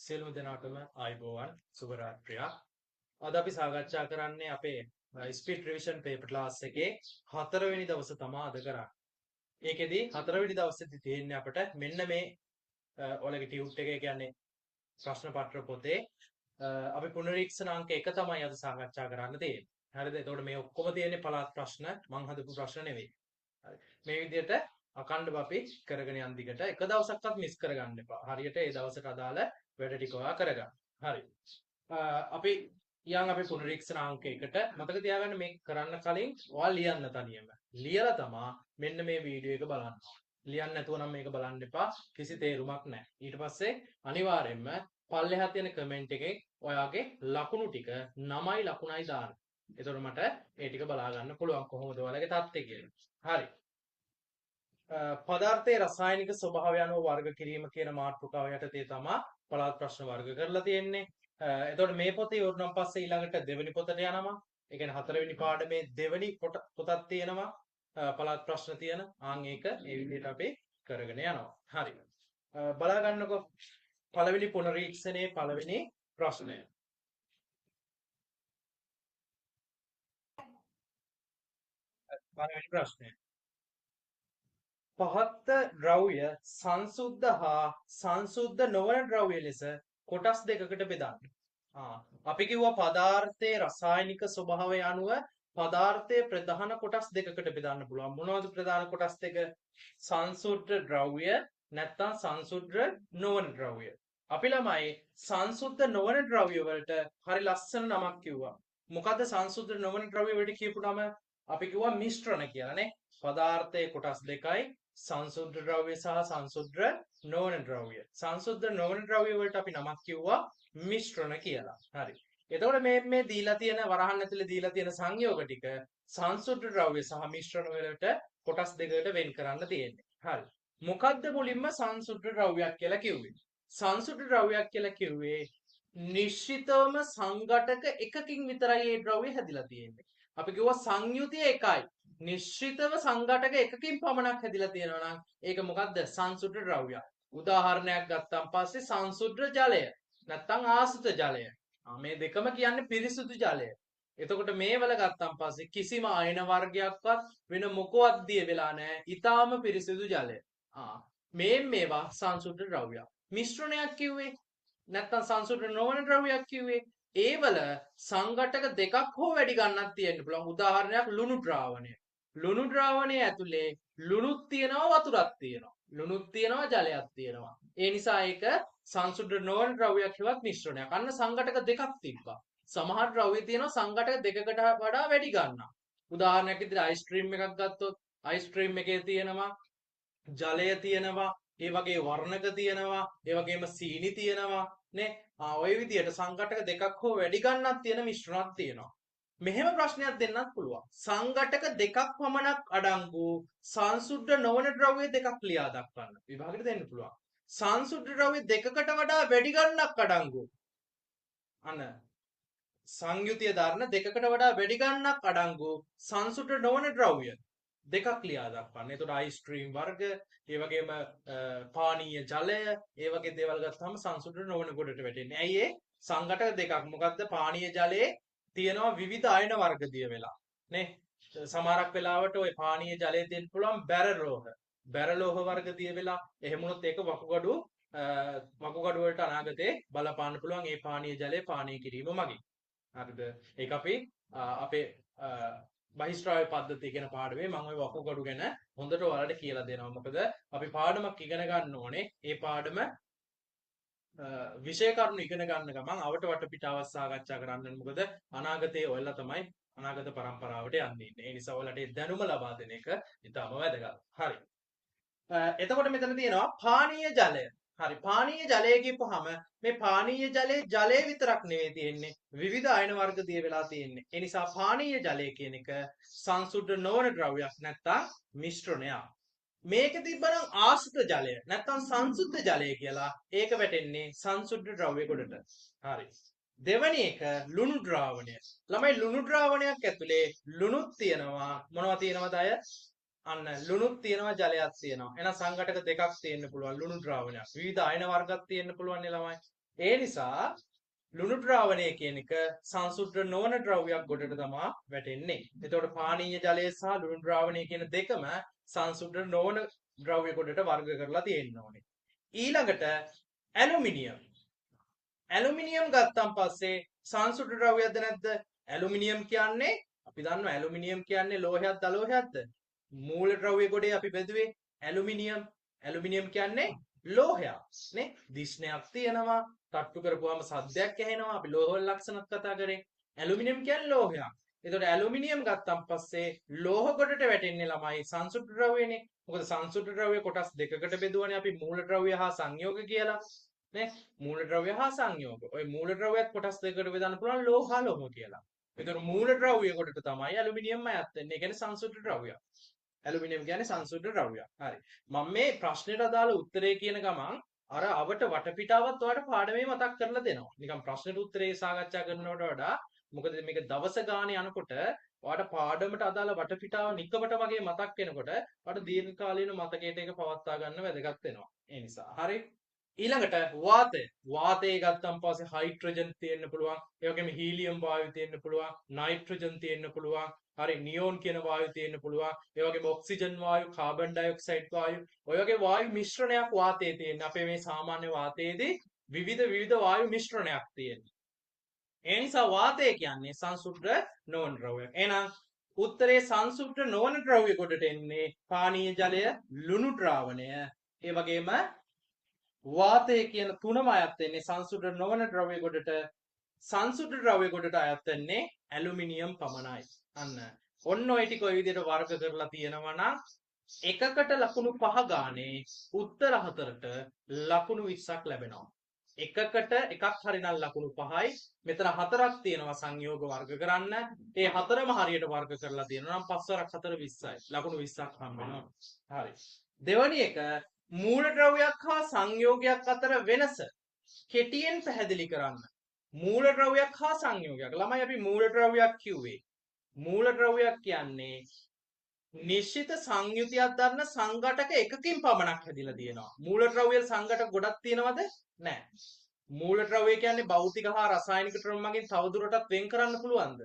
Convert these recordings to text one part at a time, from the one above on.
සියලුම දෙනාටම ආයුබෝවන් සුබ රාත්‍රියක්. අද අපි සාකච්ඡා කරන්නේ අපේ ස්පීඩ් රිවිෂන් පේපර් ක්ලාස් එකේ හතරවෙනි දවස තමයි අද කරන්නේ. ඒකෙදි හතරවෙනි දවසේදී තියෙන්නේ අපිට මෙන්න මේ ඔයාලගේ ටියුට් එකේ කියන්නේ ප්‍රශ්න පත්‍ර පොතේ අපි පුනරීක්ෂණ අංක 1 තමයි අද සාකච්ඡා කරන්න තියෙන්නේ. හරිද? එතකොට මේ ඔක්කොම තියෙන්නේ පළාත් ප්‍රශ්න මං හදපු ප්‍රශ්න නෙවෙයි. හරි. මේ විදිහට අකණ්ඩව අපි කරගෙන යන දිගට එක දවසක්වත් මිස් කරගන්න එපා. හරියට ඒ දවසට අදාළ වැඩ ටික ඔයා කරගන්න. හරි. අපි අපි පුනරීක්ෂණ අංක 1ට මතක තියාගන්න මේ කරන්න කලින් ඔයා ලියන්න තනියම. ලියලා තමා මෙන්න මේ වීඩියෝ එක බලන්න. ලියන්න නැතුව නම් මේක බලන්න එපා. කිසි තේරුමක් නැහැ. ඊට පස්සේ අනිවාර්යයෙන්ම පල්ලෙහා තියෙන කමෙන්ට් එකේ ඔයාගේ ලකුණු ටික නමයි ලකුණයි දාන්න. එතකොට මට ඒ ටික බලා ගන්න පුළුවන් කොහොමද ඔයාලගේ තත්ත්වය කියලා. හරි. පදාර්ථයේ රසායනික ස්වභාවය අනුව වර්ග කිරීම කියන මාතෘකාව යටතේ තමයි පළාත් ප්‍රශ්න වර්ග කරලා තියෙන්නේ. එතකොට මේ පොතේ ඉවරනම් පස්සේ ඊළඟට දෙවෙනි පොතට යනවා. ඒ කියන්නේ හතරවෙනි පාඩමේ දෙවෙනි පොතක් තියෙනවා. පළාත් ප්‍රශ්න තියෙන. ආන් ඒක ඒ විදිහට අපි කරගෙන යනවා. හරි. බලා ගන්නකො පළවෙනි පුනරීක්ෂණයේ පළවෙනි ප්‍රශ්නය. පළවෙනි ප්‍රශ්නය. පහත් ද්‍රව්‍ය සංසුද්ධ හා සංසුද්ධ නොවන ද්‍රව්‍ය ලෙස කොටස් දෙකකට බෙදන්න. අපි කිව්වා පදාර්ථයේ රසායනික ස්වභාවය අනුව පදාර්ථයේ ප්‍රධාන කොටස් දෙකකට බෙදන්න පුළුවන්. මොනවද ප්‍රධාන කොටස් දෙක? සංසුද්ධ ද්‍රව්‍ය නැත්නම් සංසුද්ධ නොවන ද්‍රව්‍ය. අපි ළමයි සංසුද්ධ නොවන ද්‍රව්‍ය වලට හරි ලස්සන නමක් කිව්වා. මොකද්ද සංසුද්ධ නොවන ද්‍රව්‍ය වලට කියපු නම? අපි කිව්වා මිශ්‍රණ කියලා නේ. පදාර්ථයේ කොටස් දෙකයි සංසුද්ධ ද්‍රව්‍ය සහ සංසුද්ධ නොවන ද්‍රව්‍ය. සංසුද්ධ නොවන ද්‍රව්‍ය වලට අපි නමක් කිව්වා මිශ්‍රණ කියලා. හරි. එතකොට මේ දීලා තියෙන වරහන් ඇතුලේ දීලා තියෙන සංයෝග ටික සංසුද්ධ ද්‍රව්‍ය සහ මිශ්‍රණ වලට කොටස් දෙකකට වෙන් කරන්න තියෙන්නේ. හරි. මොකද්ද මුලින්ම සංසුද්ධ ද්‍රව්‍යයක් කියලා කිව්වේ? සංසුද්ධ ද්‍රව්‍යයක් කියලා කිව්වේ නිශ්චිතවම සංඝටක එකකින් විතරයි මේ ද්‍රව්‍ය හැදිලා තියෙන්නේ. අපි කිව්වා සංයුතිය එකයි. නිශ්චිතව සංඝටක එකකින් පමණක් හැදිලා තියෙනවා නම් ඒක මොකද්ද? සංසුද්ධ ද්‍රව්‍යයක්. උදාහරණයක් ගත්තාන් පස්සේ සංසුද්ධ ජලය නැත්නම් ආසුත ජලය. මේ දෙකම කියන්නේ පිරිසුදු ජලය. එතකොට මේවල ගත්තාන් පස්සේ කිසිම අයන වර්ගයක්වත් වෙන මොකවත් දිය වෙලා නැහැ. ඊටාම පිරිසුදු ජලය. මේවා සංසුද්ධ ද්‍රව්‍යයක්. මිශ්‍රණයක් කිව්වේ නැත්නම් සංසුද්ධ නොවන ද්‍රව්‍යයක් කිව්වේ ඒවල සංඝටක දෙකක් හෝ වැඩි ගන්නක් තියෙන්න පුළුවන්. උදාහරණයක් ලුණු ද්‍රාවණය. ලුණු ද්‍රාවණය ඇතුලේ ලුණුත් තියෙනවා වතුරක් තියෙනවා. ලුණුත් තියෙනවා ජලයක් තියෙනවා. ඒ නිසා ඒක සංසුද්ධ නොවන ද්‍රව්‍යයක් හෙවත් මිශ්‍රණයක්. අන්න සංඝටක දෙකක් තිබ්බා. සමහර ද්‍රව්‍ය තියෙනවා සංඝටක දෙකකට වඩා වැඩි ගන්නවා. උදාහරණයක් විදිහට අයිස්ක්‍රීම් එකක් ගත්තොත් අයිස්ක්‍රීම් එකේ තියෙනවා ජලය තියෙනවා, ඒ වගේ වර්ණක තියෙනවා, ඒ වගේම සීනි තියෙනවා නේ. ඔය විදිහට සංඝටක දෙකක් හෝ වැඩි ගන්නක් තියෙන මිශ්‍රණක් තියෙනවා. මෙහෙම ප්‍රශ්නයක් දෙන්නත් පුළුවන්. සංඝටක දෙකක් පමණක් අඩංගු සංසුද්ධ නොවන ද්‍රව්‍ය දෙකක් ලියා දක්වන්න. විභාගෙට දෙන්න පුළුවන්. සංසුද්ධ ද්‍රව්‍ය දෙකකට වඩා වැඩි ගණනක් අඩංගු. අන්න සංයුතිය ධර්ම දෙකකට වඩා වැඩි ගණනක් අඩංගු සංසුද්ධ නොවන ද්‍රව්‍ය දෙකක් ලියා දක්වන්න. එතකොට අයිස්ක්‍රීම් වර්ග, ඒ වගේම පානීය ජලය, ඒ වගේ දේවල් ගත්තාම සංසුද්ධ නොවන කොටට වැටෙන්නේ. ඇයි ඒ? සංඝටක දෙකක්. මොකද්ද? පානීය ජලයේ තියෙනවා විවිධ අයන වර්ග දිය වෙලා. නේ? සමහරක් වෙලාවට ওই පානීය ජලයේ තියෙන්න පුළුවන් බැරලෝහ. බැරලෝහ වර්ග දිය වෙලා එහෙම වුණොත් ඒක වකුගඩු වලට අනාගතේ බලපාන්න පුළුවන් ඒ පානීය ජලය පානය කිරීම මගින්. හරිද? ඒක අපි අපේ බහිස්ත්‍රාව්‍ය පද්ධතිය කියන පාඩමේ මම ওই වකුගඩු ගැන හොඳට ඔයාලට කියලා දෙනවා. මොකද අපි පාඩමක් ඉගෙන ගන්න ඕනේ. ඒ පාඩම විෂය කරුණු ඉගෙන ගන්න ගමන් අවට වටපිටාව සාකච්ඡා කරන්න. මොකද අනාගතයේ ඔයලා තමයි අනාගත પરම්පරාවට යන්නේ. ඒ නිසා ඔයාලට දැනුම ලබා දෙන එක ඉතාම වැදගත්. හරි. එතකොට මෙතන තියෙනවා පානීය ජලය. හරි. පානීය ජලය කියපුවාම මේ පානීය ජලය විතරක් නෙවෙයි තියෙන්නේ. විවිධ අයන වර්ග දිය වෙලා තියෙන්නේ. ඒ නිසා පානීය ජලය කියන එක සංසුද්ධ නොවන ද්‍රව්‍යයක් නැත්තම් මිශ්‍රණයක්. මේක තිබ්බනම් ආශ්‍රිත ජලය නැත්තම් සංසුද්ධ ජලය කියලා ඒක වැටෙන්නේ සංසුද්ධ ද්‍රව්‍ය කොටට. හරි. දෙවැනි එක ලුණු ද්‍රාවණය. ළමයි ලුණු ද්‍රාවණයක් ඇතුලේ ලුණුත් තියෙනවා. මොනවද තියෙනවද අය? අන්න ලුණුත් තියෙනවා ජලයක් තියෙනවා. එහෙනම් සංඝටක දෙකක් තියෙන්න පුළුවන් ලුණු ද්‍රාවණයක්. විවිධ අයන වර්ගයක් තියෙන්න පුළුවන් නේ ළමයි. ඒ නිසා ලුණු ද්‍රාවණය කියන එක සංසුද්ධ නොවන ද්‍රව්‍යයක් ගොඩට තමයි වැටෙන්නේ. එතකොට පානීය ජලය සහ ලුණු ද්‍රාවණය කියන දෙකම සංසුද්ධ නොවන ද්‍රව්‍ය ගොඩට වර්ග කරලා තියෙන්න ඕනේ. ඊළඟට ඇලුමිනියම්. ඇලුමිනියම් ගත්තන් පස්සේ සංසුද්ධ ද්‍රව්‍යයක්ද නැද්ද? ඇලුමිනියම් කියන්නේ අපි දන්නවා ඇලුමිනියම් කියන්නේ ලෝහයක්ද අලෝහයක්ද? මූල ද්‍රව්‍ය ගොඩේ අපි බෙදුවේ ඇලුමිනියම්. ඇලුමිනියම් කියන්නේ ලෝහයක් නේ. දිස්නයක් තියෙනවා. තට්ටු කරපුවාම සද්දයක් ඇහෙනවා. අපි ලෝහ ලක්ෂණත් කතා කරේ. ඇලුමිනියම් කියන්නේ ලෝහයක්. එතකොට ඇලුමිනියම් ගත්තන් පස්සේ ලෝහ ගොඩට වැටෙන්නේ ළමයි සංසුද්ධ ද්‍රව්‍යනේ. මොකද සංසුද්ධ ද්‍රව්‍ය කොටස් දෙකකට බෙදුවනේ අපි මූල ද්‍රව්‍ය හා සංයෝග කියලා. නේ මූල ද්‍රව්‍ය හා සංයෝග. ওই මූල ද්‍රව්‍යත් කොටස් දෙකකට බෙදන්න පුළුවන් ලෝහ ලෝහ කියලා. ඒතර මූල ද්‍රව්‍ය කොටට තමයි ඇලුමිනියම් අයත් වෙන්නේ. ඒ කියන්නේ සංසුද්ධ ද්‍රව්‍යයක්. ඇලුමිනියම් කියන්නේ සංසුද්ධ ද්‍රව්‍යයක්. හරි. මම මේ ප්‍රශ්නෙට අදාළ උත්තරේ කියන ගමන් අර අවට වටපිටාවත් ඔයාලට පාඩමේ මතක් කරලා දෙනවා. නිකන් ප්‍රශ්නෙට උත්තරේ සාකච්ඡා කරනවට වඩා මොකද මේක දවස ගානේ යනකොට ඔයාලට පාඩමට අදාළ වටපිටාව නිකමට වගේ මතක් වෙනකොට ඔයාලට දීර්ඝකාලීන මතකයට ඒක පවත්වා ගන්න වැදගත් වෙනවා. ඒ නිසා. හරි. ඊළඟට වාතය. වාතය ගත්තන් පස්සේ හයිඩ්‍රජන් තියෙන්න පුළුවන්. ඒ වගේම හීලියම් වායු තියෙන්න පුළුවන්. නයිට්‍රජන් තියෙන්න පුළුවන්. හරි නියෝන් කියන වායු තියෙන්න පුළුවන්. ඒ වගේම ඔක්සිජන් වායු, කාබන් ඩයොක්සයිඩ් වායු, ඔය වගේ වායු මිශ්‍රණයක් වාතයේ තියෙන. අපේ මේ සාමාන්‍ය වාතයේදී විවිධ වායු මිශ්‍රණයක් තියෙනවා. ඒ නිසා වාතය කියන්නේ සංසුද්ධ නොවන ද්‍රව්‍යයක්. එහෙනම් උත්තරේ සංසුද්ධ නොවන ද්‍රව්‍ය කොටට එන්නේ පානීය ජලය, ලුණු ද්‍රාවණය, ඒ වගේම වාතය කියන තුනම අයත් වෙන්නේ සංසුද්ධ නොවන ද්‍රව්‍ය කොටට. සංසුද්ධ ද්‍රව්‍ය කොටට අයත් වෙන්නේ ඇලුමිනියම් පමණයි. අන්න ඔන්න ඔය ටික ඔය විදිහට වර්ග කරලා තියෙනවා නම් එකකට ලකුණු 5 ගානේ උත්තර 4ට ලකුණු 20ක් ලැබෙනවා. එකකට එකක් හරිනම් ලකුණු 5යි. මෙතන 4ක් තියෙනවා සංයෝග වර්ග කරන්න. ඒ හතරම හරියට වර්ග කරලා තියෙනවා නම් 5 වරක් 4 20යි. ලකුණු 20ක් හම්බ වෙනවා. හරි. දෙවැනි එක මූල ද්‍රව්‍යයක් හා සංයෝගයක් අතර වෙනස කෙටියෙන් පැහැදිලි කරන්න. මූල ද්‍රව්‍යයක් හා සංයෝගයක්. ළමයි අපි මූල ද්‍රව්‍යයක් කිව්වේ. මූල ද්‍රව්‍යයක් කියන්නේ නිශ්චිත සංයුතියක් දරන සංඝටක එකකින් පමණක් හැදිලා තියෙනවා. මූල ද්‍රව්‍ය සංඝටක ගොඩක් තියෙනවද? නැහැ. මූල ද්‍රව්‍ය කියන්නේ භෞතික හා රසායනික ක්‍රම මගින් තවදුරටත් වෙන් කරන්න පුළුවන්ද?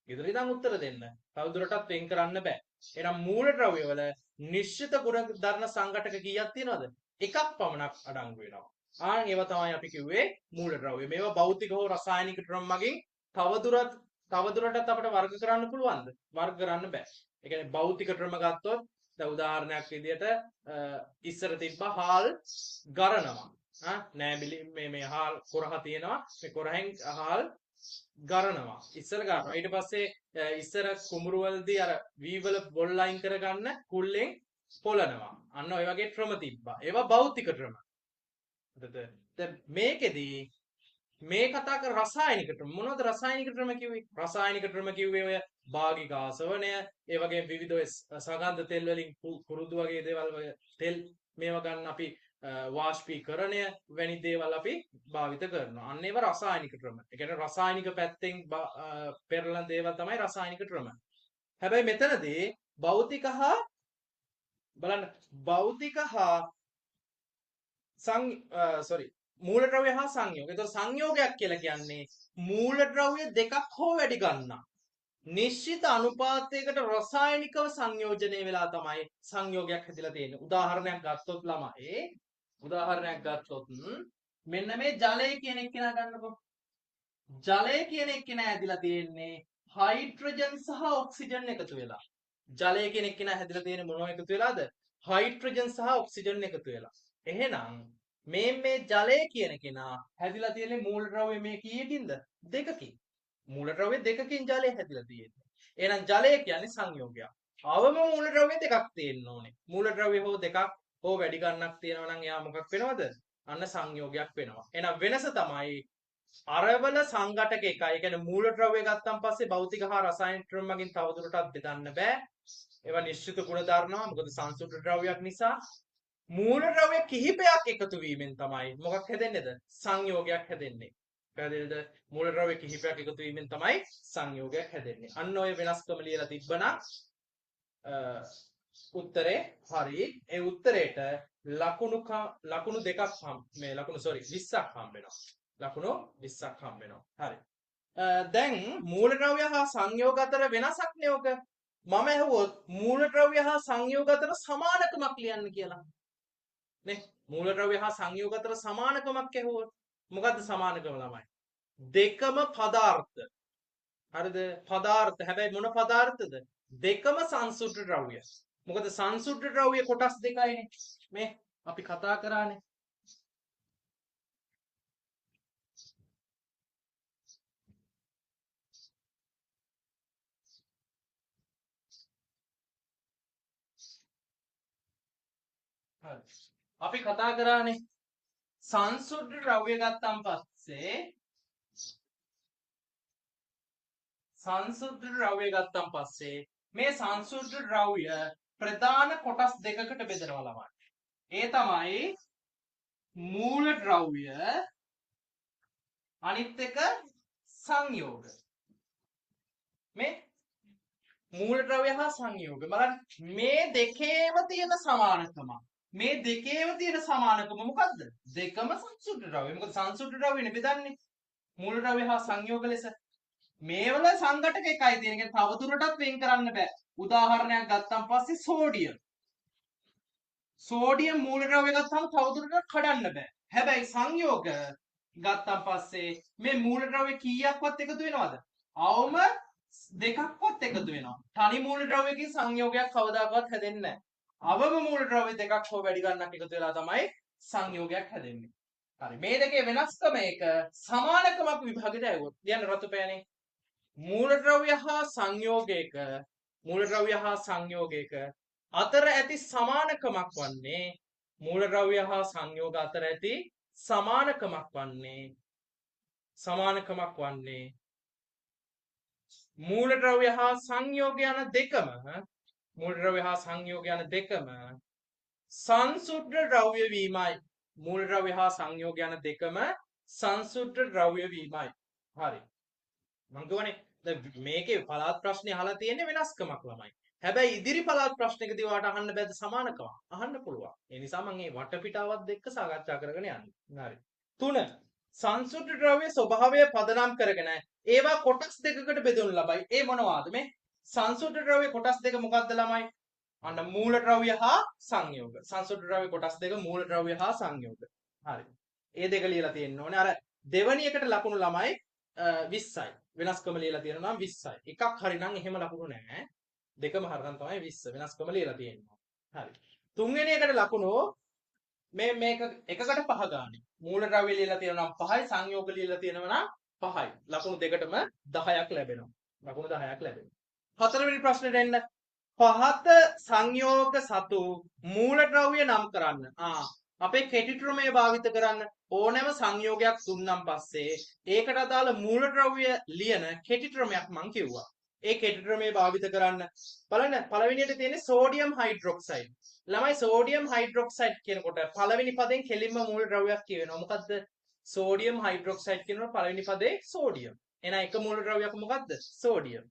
ඊතර ඉතින් උත්තර දෙන්න. තවදුරටත් වෙන් කරන්න බෑ. එහෙනම් මූල ද්‍රව්‍ය වල නිශ්චිත ගුණ ධර්ම සංඝටක කීයක් තියෙනවද? එකක් පමණක් අඩංගු වෙනවා. ඒවා තමයි අපි කිව්වේ මූල ද්‍රව්‍ය. මේවා භෞතික හෝ රසායනික ක්‍රම මගින් තවදුරටත් අපිට වර්ග කරන්න පුළුවන්ද? වර්ග කරන්න බෑ. ඒ කියන්නේ භෞතික ක්‍රම ගත්තොත් දැන් උදාහරණයක් විදිහට ඉස්සර තිබ්බ හාල් ගරනවා. නෑබිලි මේ හාල් කොරහ තියෙනවා. මේ කොරහෙන් හාල් ගරනවා. ඉස්සර ගන්නවා. ඊට පස්සේ ඉස්සර කුඹුරු වලදී අර වී වල බොල් ලයින් කරගන්න කුල්ලෙන් පොළනවා. අන්න ඔය වගේ ක්‍රම තිබ්බා. ඒවා භෞතික ක්‍රම. දැන් මේකෙදී මේ කතා කර රසායනික ක්‍රම මොනවද රසායනික ක්‍රම කිව්වේ? රසායනික ක්‍රම කිව්වේ ඔය භාගික ආසවණය, ඒ වගේම විවිධ ඔය සගන්ධ තෙල් වලින් කුරුදු වගේ දේවල් තෙල් මේවා ගන්න අපි වාෂ්පීකරණය වැනි දේවල් අපි භාවිත කරනවා. අන්න ඒවා රසායනික ක්‍රම. ඒ කියන්නේ රසායනික පැත්තෙන් පෙරලන දේවල් තමයි රසායනික ක්‍රම. හැබැයි මෙතනදී භෞතික හා බලන්න භෞතික හා මූල ද්‍රව්‍ය හා සංයෝග. ඒතකොට සංයෝගයක් කියලා කියන්නේ මූල ද්‍රව්‍ය දෙකක් හෝ වැඩි ගන්නා නිශ්චිත අනුපාතයකට රසායනිකව සංයෝජනය වෙලා තමයි සංයෝගයක් හැදිලා තියෙන්නේ. උදාහරණයක් ගත්තොත් ළමයි මෙන්න මේ ජලය කියන එක කෙනා ගන්නකො. ජලය කියන එක කෙනා හැදිලා තියෙන්නේ හයිඩ්‍රජන් සහ ඔක්සිජන් එකතු වෙලා. ජලය කියන එක කෙනා හැදිලා තියෙන්නේ මොනවා එකතු වෙලාද? හයිඩ්‍රජන් සහ ඔක්සිජන් එකතු වෙලා. එහෙනම් මේ ජලය කියන කෙනා හැදිලා තියෙන්නේ මූල ද්‍රව්‍ය මේ කීයකින්ද? දෙකකින්. මූල ද්‍රව්‍ය දෙකකින් ජලය හැදිලා තියෙන්නේ. එහෙනම් ජලය කියන්නේ සංයෝගයක්. අවම මූල ද්‍රව්‍ය දෙකක් තියෙන්න ඕනේ. මූල ද්‍රව්‍ය හෝ දෙකක් හෝ වැඩි ගණනක් තියෙනවා නම් එයා මොකක් වෙනවද? අන්න සංයෝගයක් වෙනවා. එහෙනම් වෙනස තමයි අරවල සංඝටක එකයි. ඒ කියන්නේ මූල ද්‍රව්‍ය ගත්තන් පස්සේ භෞතික හා රසායනික ක්‍රම මගින් තවදුරටත් බෙදන්න බෑ. ඒවා නිශ්චිත ගුණ ධර්මවා. මොකද සංසුද්ධ ද්‍රව්‍යයක් නිසා මූල ද්‍රව්‍ය කිහිපයක් එකතු වීමෙන් තමයි මොකක් හැදෙන්නේද? සංයෝගයක් හැදෙන්නේ. පැහැදිලිද? මූල ද්‍රව්‍ය කිහිපයක් එකතු වීමෙන් තමයි සංයෝගයක් හැදෙන්නේ. අන්න ඔය වෙනස්කම ලියලා තිබ්බනම් උත්තරේ හරි. ඒ උත්තරේට ලකුණු දෙකක් 20ක් හම්බ වෙනවා. ලකුණු 20ක් හම්බ වෙනවා. හරි. දැන් මූලද්‍රව්‍ය හා සංයෝග අතර වෙනසක් නේ ඔක. මම ඇහුවොත් මූලද්‍රව්‍ය හා සංයෝග අතර සමානකමක් ලියන්න කියලා. නේ? මූලද්‍රව්‍ය හා සංයෝග අතර සමානකමක් ඇහුවොත් මොකද්ද සමානකම ළමයි? දෙකම පදාර්ථ. හරිද? පදාර්ථ. හැබැයි මොන පදාර්ථද? දෙකම සංසුද්ධ ද්‍රව්‍ය. මොකද සංසුද්ධ ද්‍රව්‍ය කොටස් දෙකයිනේ. මේ අපි කතා කරානේ. හරි. අපි කතා කරානේ සංසුද්ධ ද්‍රව්‍ය ගත්තන් පස්සේ සංසුද්ධ ද්‍රව්‍ය ගත්තන් පස්සේ මේ සංසුද්ධ ද්‍රව්‍ය ප්‍රධාන කොටස් දෙකකට බෙදනවා ළමයි. ඒ තමයි මූල ද්‍රව්‍ය අනිත් එක සංයෝග. මේ මූල ද්‍රව්‍ය හා සංයෝග බලන්න මේ දෙකේම තියෙන සමානකම. මේ දෙකේම තියෙන සමානකම මොකද්ද? දෙකම සංසුද්ධ ද්‍රව්‍ය. මොකද සංසුද්ධ ද්‍රව්‍යනේ බෙදන්නේ මූල ද්‍රව්‍ය හා සංයෝග ලෙස. මේවල සංඝටක එකයි තියෙන. ඒක තවදුරටත් වෙන් කරන්න බෑ. උදාහරණයක් ගත්තන් පස්සේ සෝඩියම්. සෝඩියම් මූල ද්‍රව්‍ය ගත්තාම තවදුරටත් කඩන්න බෑ. හැබැයි සංයෝග ගත්තන් පස්සේ මේ මූල ද්‍රව්‍ය කීයක්වත් එකතු වෙනවද? අවම දෙකක්වත් එකතු වෙනවා. තනි මූල ද්‍රව්‍යකින් සංයෝගයක් කවදාකවත් හැදෙන්නේ නැහැ. අවම මූල ද්‍රව්‍ය දෙකක් හෝ වැඩි ගණනක් එකතු වෙලා තමයි සංයෝගයක් හැදෙන්නේ. හරි. මේ දෙකේ වෙනස්කම එක සමානකමක් විභාගෙට ඇවුවොත් කියන්න රතු පෑනේ. මූලද්‍රව්‍ය හා සංයෝගයක අතර ඇති සමානකමක් වන්නේ මූලද්‍රව්‍ය හා සංයෝග අතර ඇති සමානකමක් වන්නේ මූලද්‍රව්‍ය හා සංයෝග යන දෙකම සංසුද්ධ ද්‍රව්‍ය වීමයි. මූලද්‍රව්‍ය හා සංයෝග යන දෙකම සංසුද්ධ ද්‍රව්‍ය වීමයි. හරි. මම කියවනේ දැන් මේකේ පළාත් ප්‍රශ්නේ අහලා තියෙන්නේ වෙනස්කමක් ළමයි. හැබැයි ඉදිරි පළාත් ප්‍රශ්නකදී ඔයාලට අහන්න බෑද සමානකම? අහන්න පුළුවන්. ඒ නිසා මම මේ වටපිටාවත් එක්ක සාකච්ඡා කරගෙන යන්නේ. හරි. 3. සංසුද්ධ ද්‍රව්‍ය ස්වභාවය පදනම් කරගෙන ඒවා කොටස් දෙකකට බෙදනු ලබයි. ඒ මොනවාද මේ? සංසුද්ධ ද්‍රව්‍ය කොටස් දෙක මොකක්ද ළමයි? අන්න මූලද්‍රව්‍ය හා සංයෝග. සංසුද්ධ ද්‍රව්‍ය කොටස් දෙක මූලද්‍රව්‍ය හා සංයෝග. හරි. ඒ දෙක ලියලා තියෙන්න ඕනේ. අර දෙවැනි එකට ලකුණු ළමයි 20යි. වෙනස්කම ලියලා තියෙනවා නම් 20යි. එකක් හරි නම් එහෙම ලකුණු නැහැ. දෙකම හරනම් තමයි 20. වෙනස්කම ලියලා තියෙනවා. හරි. තුන්වෙනි එකට ලකුණු මේක එකකට 5 ගානේ. මූලද්‍රව්‍ය ලියලා තියෙනවා නම් 5යි, සංයෝග ලියලා තියෙනවා නම් 5යි. ලකුණු දෙකටම 10ක් ලැබෙනවා. ලකුණු 10ක් ලැබෙනවා. හතරවෙනි ප්‍රශ්නෙට එන්න. පහත සංයෝග සතු මූලද්‍රව්‍ය නම් කරන්න. අපේ කෙටික්‍රමය භාවිත කරන්න ඕනෑම සංයෝගයක් දුන්නම් පස්සේ ඒකට අදාළ මූලද්‍රව්‍ය ලියන කෙටික්‍රමයක් මං කිව්වා. ඒ කෙටික්‍රමය භාවිත කරන්න. බලන්න පළවෙනියට තියෙන්නේ සෝඩියම් හයිඩ්‍රොක්සයිඩ්. ළමයි සෝඩියම් හයිඩ්‍රොක්සයිඩ් කියනකොට පළවෙනි පදයෙන් කෙලින්ම මූලද්‍රව්‍යයක් කියවෙනවා. මොකද්ද? සෝඩියම් හයිඩ්‍රොක්සයිඩ් කියනකොට පළවෙනි පදේ සෝඩියම්. එහෙනම් එක මූලද්‍රව්‍යයක් මොකද්ද? සෝඩියම්.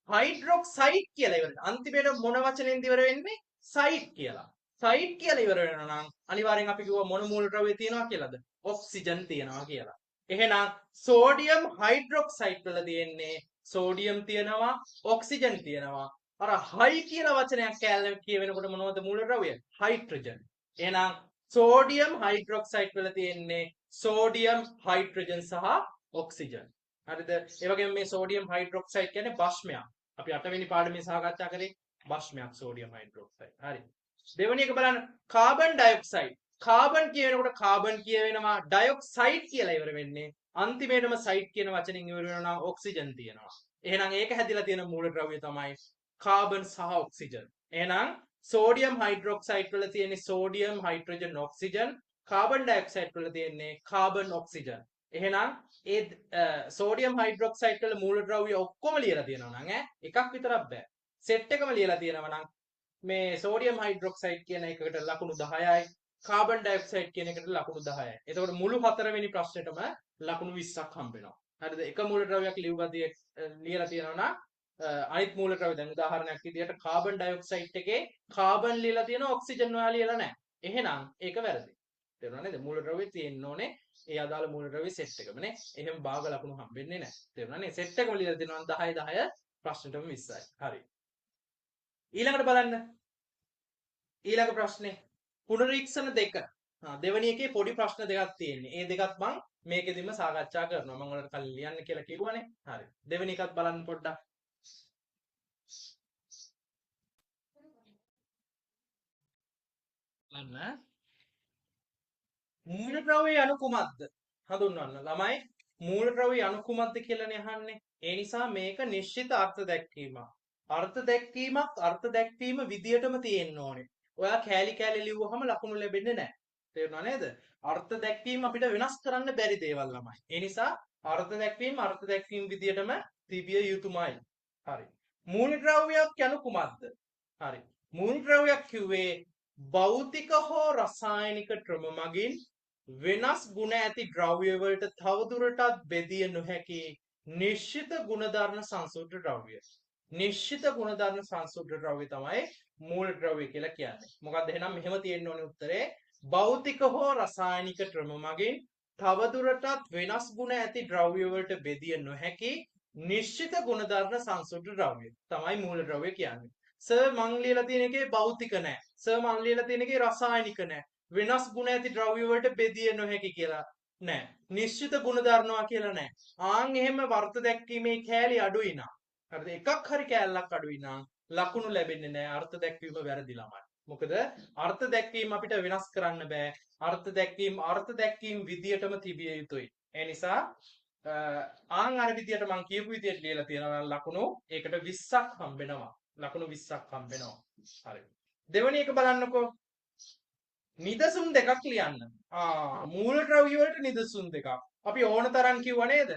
හයිඩ්‍රොක්සයිඩ් කියලා ඉවර. අන්තිමේට මොන වචනෙන්ද ඉවර වෙන්නේ? සයිඩ් කියලා. සයිඩ් කියලා ඉවර වෙනවා නම් අනිවාර්යෙන් අපි කිව්වා මොන මූලද්‍රව්‍ය තියෙනවා කියලාද? ඔක්සිජන් තියෙනවා කියලා. එහෙනම් සෝඩියම් හයිඩ්‍රොක්සයිඩ් වල තියෙන්නේ සෝඩියම් තියෙනවා, ඔක්සිජන් තියෙනවා. අර හයි කියලා වචනයක් කියවෙනකොට මොනවද මූලද්‍රව්‍ය? හයිඩ්‍රජන්. එහෙනම් සෝඩියම් හයිඩ්‍රොක්සයිඩ් වල තියෙන්නේ සෝඩියම්, හයිඩ්‍රජන් සහ ඔක්සිජන්. හරිද? ඒ වගේම මේ සෝඩියම් හයිඩ්‍රොක්සයිඩ් කියන්නේ භස්මයක්. අපි 8 වෙනි පාඩමේ සාකච්ඡා කරේ භස්මයක් සෝඩියම් හයිඩ්‍රොක්සයිඩ්. හරි. දෙවෙනි එක බලන්න කාබන් ඩයොක්සයිඩ්. කාබන් කියනකොට කාබන් කියවෙනවා ඩයොක්සයිඩ් කියලා ඉවර වෙන්නේ. අන්තිමේටම සයිඩ් කියන වචنين ඉවර වෙනවා නම් ඔක්සිජන් තියෙනවා. එහෙනම් ඒක හැදිලා තියෙන මූලද්‍රව්‍ය තමයි කාබන් සහ ඔක්සිජන්. එහෙනම් සෝඩියම් හයිඩ්‍රොක්සයිඩ් වල තියෙන්නේ sodium, hydrogen, oxygen. Carbon dioxide වල තියෙන්නේ කාබන්, ඔක්සිජන්. එහෙනම් ඒ සෝඩියම් හයිඩ්‍රොක්සයිඩ් වල මූලද්‍රව්‍ය ඔක්කොම ලියලා තියෙනවා නම් එකක් විතරක් බෑ. සෙට් එකම ලියලා තියෙනවා නම් මේ සෝඩියම් හයිඩ්‍රොක්සයිඩ් කියන එකකට ලකුණු 10යි, කාබන් ඩයොක්සයිඩ් කියන එකට ලකුණු 10යි. එතකොට මුළු හතරවෙනි ප්‍රශ්නෙටම ලකුණු 20ක් හම්බ වෙනවා. හරිද? එක මූලද්‍රව්‍යයක් ලියලා තියෙනවා නම් අනිත් මූලද්‍රව්‍ය දැන් උදාහරණයක් විදිහට කාබන් ඩයොක්සයිඩ් එකේ කාබන් ලියලා තියෙනවා, ඔක්සිජන් ඔයා ලියලා නැහැ. එහෙනම් ඒක වැරදි. තේරුණා නේද? මූලද්‍රව්‍ය තියෙන්න ඕනේ ඒ අදාළ මූලද්‍රව්‍ය සෙට් එකමනේ. එහෙම භාග ලකුණු හම්බෙන්නේ නැහැ. තේරුණා නේ? සෙට් එකම ලියලා දෙනවා 10 10 ප්‍රශ්නෙටම 20යි. හරි. ඊළඟට බලන්න. ඊළඟ ප්‍රශ්නේ පුනරීක්ෂණ දෙක. දෙවෙනි එකේ පොඩි ප්‍රශ්න දෙකක් තියෙන්නේ. ඒ දෙකත් මම මේකෙදිම සාකච්ඡා කරනවා. මම ඔයාලට කලින් ලියන්න කියලා කිව්වනේ. හරි. දෙවෙනි එකත් බලන්න පොඩ්ඩක්. බලන්න. මූලද්‍රව්‍ය යනු කුමක්ද? හඳුන්වන්න. ළමයි මූලද්‍රව්‍ය යනු කුමක්ද කියලානේ අහන්නේ. ඒ නිසා මේක නිශ්චිත අර්ථ දැක්වීමක්. අර්ථ දැක්වීම විදියටම තියෙන්න ඕනේ. ඔයා කෑලි කෑලි ලිව්වහම ලකුණු ලැබෙන්නේ නැහැ. තේරුණා නේද? අර්ථ දැක්වීම අපිට වෙනස් කරන්න බැරි දේවල් ළමයි. ඒ නිසා අර්ථ දැක්වීම විදියටම තිබිය යුතුමයි. හරි. මූලද්‍රව්‍යයක් යනු කුමක්ද? හරි. මූලද්‍රව්‍යයක් කිව්වේ භෞතික හෝ රසායනික ක්‍රම මගින් වෙනස් ගුණ ඇති ද්‍රව්‍ය වලට තවදුරටත් බෙදිය නොහැකි නිශ්චිත ගුණධර්ම සංසුද්ධ ද්‍රව්‍ය. නිශ්චිත ගුණධර්ම සංසුද්ධ ද්‍රව්‍ය තමයි මූලද්‍රව්‍ය කියලා කියන්නේ. මොකක්ද එහෙනම් මෙහෙම තියෙන්න ඕනේ උත්තරේ භෞතික හෝ රසායනික ක්‍රම මගින් තවදුරටත් වෙනස් ගුණ ඇති ද්‍රව්‍ය වලට බෙදිය නොහැකි නිශ්චිත ගුණධර්ම සංසුද්ධ ද්‍රව්‍ය තමයි මූලද්‍රව්‍ය කියන්නේ. සර් මං ලියලා තියෙන එකේ භෞතික නැහැ. සර් මං ලියලා තියෙන එකේ රසායනික නැහැ. වෙනස් ගුණ ඇති ද්‍රව්‍ය වලට බෙදිය නොහැකි කියලා නෑ. නිශ්චිත ගුණ දරනවා කියලා නෑ. ආන් එහෙම වර්ත දැක්වීමේ කෑලි අඩුයි නම්. හරිද? එකක් හරි කෑල්ලක් අඩුයි නම් ලකුණු ලැබෙන්නේ නෑ. අර්ථ දැක්වීම වැරදි ළමයි. මොකද අර්ථ දැක්වීම අපිට වෙනස් කරන්න බෑ. අර්ථ දැක්වීම විදියටම තිබිය යුතුයි. ඒ නිසා ආන් අර විදියට මම කියපු විදියට ලියලා තියෙනවා ලකුණු ඒකට 20ක් හම්බෙනවා. ලකුණු 20ක් හම්බෙනවා. හරි. දෙවෙනි එක බලන්නකෝ. නිදසුන් දෙකක් ලියන්න. මූලද්‍රව්‍ය වලට නිදසුන් දෙකක්. අපි ඕන තරම් කිව්ව නේද?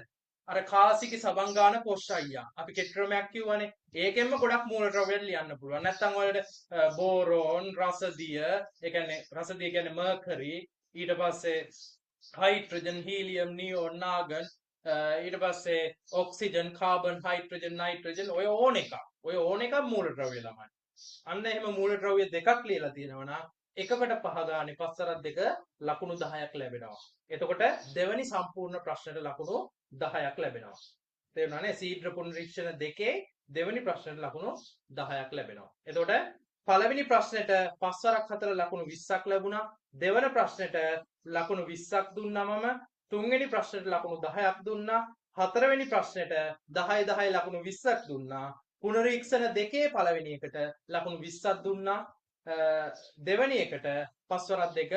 අර කාසික සබංගාන කොෂ්ෂයියා. අපි කෙට්‍රමයක් කිව්වනේ. ඒකෙන්ම ගොඩක් මූලද්‍රව්‍ය ලියන්න පුළුවන්. නැත්නම් ඔයාලට බෝරෝන්, රසදිය, ඒ කියන්නේ රසදිය කියන්නේ මර්කරි, ඊට පස්සේ හයිඩ්‍රජන්, හීලියම්, නියෝන්, නාගන්, ඊට පස්සේ ඔක්සිජන්, කාබන්, හයිඩ්‍රජන්, නයිට්‍රජන් ඔය ඕන එකක්. ඔය ඕන එකක් මූලද්‍රව්‍ය ළමයි. අන්න එහෙම මූලද්‍රව්‍ය දෙකක් ලියලා තියෙනවා නම් එකකට පහ ගානේ පස්වරක් දෙක ලකුණු 10ක් ලැබෙනවා. එතකොට දෙවැනි සම්පූර්ණ ප්‍රශ්නෙට ලකුණු 10ක් ලැබෙනවා. තේරුණානේ? සීඝ්‍ර පුනරීක්ෂණ දෙකේ දෙවැනි ප්‍රශ්නෙට ලකුණු 10ක් ලැබෙනවා. එතකොට පළවෙනි ප්‍රශ්නෙට පස්වරක් හතර ලකුණු 20ක් ලැබුණා. දෙවන ප්‍රශ්නෙට ලකුණු 20ක් දුන්නාමම තුන්වෙනි ප්‍රශ්නෙට ලකුණු 10ක් දුන්නා. හතරවෙනි ප්‍රශ්නෙට 10 10 ලකුණු 20ක් දුන්නා. පුනරීක්ෂණ දෙකේ පළවෙනි එකට ලකුණු 20ක් දුන්නා. දෙවැනි එකට පස්වරක් දෙක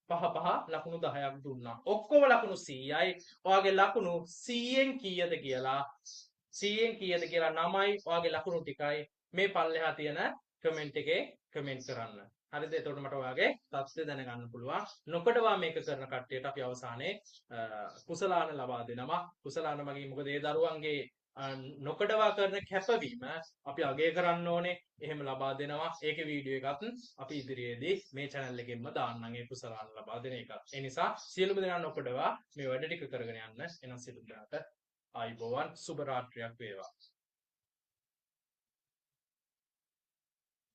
පහ පහ ලකුණු 10ක් දුන්නා. ඔක්කොම ලකුණු 100යි. ඔයාගේ ලකුණු 100න් කීයද කියලා 9යි. ඔයාගේ ලකුණු ටිකයි මේ පල්ලෙහා තියෙන කමෙන්ට් එකේ කමෙන්ට් කරන්න. හරිද? එතකොට මට ඔයාගේ තත්ත්වය දැනගන්න පුළුවන්. නොකඩවා මේක කරන කට්ටියට අපි අවසානයේ කුසලාන ලබා දෙනවා. කුසලාන මගින් මොකද ඒ දරුවන්ගේ නොකඩවා කරන කැපවීම අපි අගය කරන්න ඕනේ. එහෙම ලබා දෙනවා. ඒකේ වීඩියෝ එකත් අපි ඉදිරියේදී මේ channel එකෙන්ම දාන්නම් ඒ කුසලාන ලබා දෙන එක. ඒ නිසා සියලුම දෙනා නොකඩවා මේ වැඩ ටික කරගෙන යන්න. එනම් සියලු දෙනාට ආයුබෝවන් සුබ රාත්‍රියක් වේවා.